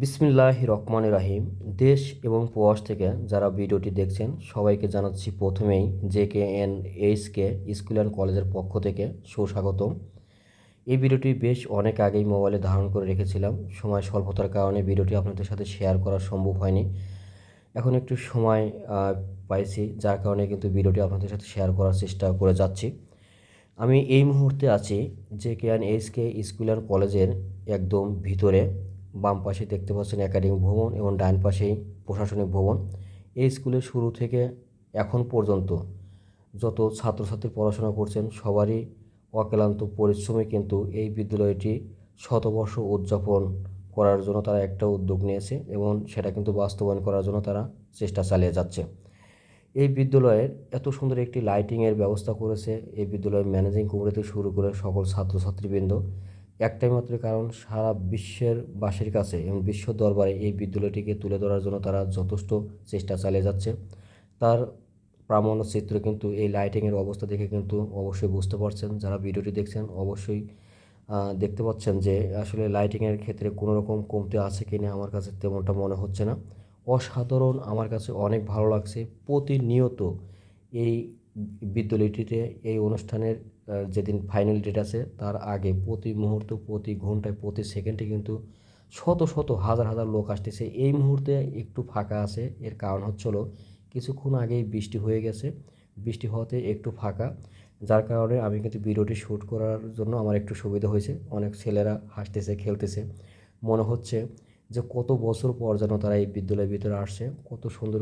বিসমিল্লাহির রহমানির রহিম। দেশ এবং প্রবাস থেকে যারা ভিডিওটি দেখছেন সবাইকে জানাচ্ছি প্রথমেই JKNHK স্কুল অ্যান্ড কলেজের পক্ষ থেকে সুস্বাগতম। এই ভিডিওটি বেশ অনেক আগেই মোবাইলে ধারণ করে রেখেছিলাম, সময় স্বল্পতার কারণে ভিডিওটি আপনাদের সাথে শেয়ার করা সম্ভব হয়নি। এখন একটু সময় পাইছি, যার কারণে কিন্তু ভিডিওটি আপনাদের সাথে শেয়ার করার চেষ্টা করে যাচ্ছি। আমি এই মুহূর্তে আছি JKNHK স্কুল অ্যান্ড কলেজের একদম ভিতরে। বাম পাশে দেখতে পাচ্ছেন একাডেমিক ভবন এবং ডান পাশেই প্রশাসনিক ভবন। এই স্কুলের শুরু থেকে এখন পর্যন্ত যত ছাত্রছাত্রী পড়াশোনা করছেন সবারই অক্লান্ত পরিশ্রমে কিন্তু এই বিদ্যালয়টি শতবর্ষ উদযাপন করার জন্য তারা একটা উদ্যোগ নিয়েছে এবং সেটা কিন্তু বাস্তবায়ন করার জন্য তারা চেষ্টা চালিয়ে যাচ্ছে। এই বিদ্যালয়ের এত সুন্দর একটি লাইটিংয়ের ব্যবস্থা করেছে এই বিদ্যালয়ের ম্যানেজিং কমিটি থেকে শুরু করে সকল ছাত্রছাত্রীবৃন্দ। একটাই মাত্র কারণ, সারা বিশ্বের বাসীর কাছে এবং বিশ্ব দরবারে এই বিদ্যালয়টিকে তুলে ধরার জন্য তারা যথেষ্ট চেষ্টা চালিয়ে যাচ্ছে। তার প্রামাণ্য চিত্র কিন্তু এই লাইটিংয়ের অবস্থা দেখে কিন্তু অবশ্যই বুঝতে পারছেন। যারা ভিডিওটি দেখছেন অবশ্যই দেখতে পাচ্ছেন যে আসলে লাইটিংয়ের ক্ষেত্রে কোনো রকম কমতি আছে কি না, আমার কাছে তেমনটা মনে হচ্ছে না। অসাধারণ, আমার কাছে অনেক ভালো লাগছে। প্রতিনিয়ত এই বিদ্যালয়টিতে এই অনুষ্ঠানের যেদিন ফাইনাল ডেট আছে তার আগে প্রতি মুহূর্ত, প্রতি ঘন্টায়, প্রতি সেকেন্ডে কিন্তু শত শত হাজার হাজার লোক আসতেছে। এই মুহূর্তে একটু ফাঁকা আছে, এর কারণ হচ্ছে হলো কিছুক্ষণ আগেই বৃষ্টি হয়ে গেছে। বৃষ্টি হওয়াতে একটু ফাঁকা, যার কারণে আমি কিন্তু ভিডিওটি শ্যুট করার জন্য আমার একটু সুবিধা হয়েছে। অনেক ছেলেরা হাসতেছে, খেলতেছে। মনে হচ্ছে যে কত বছর পর যেন তারা এই বিদ্যালয়ের ভিতরে আসছে। কত সুন্দর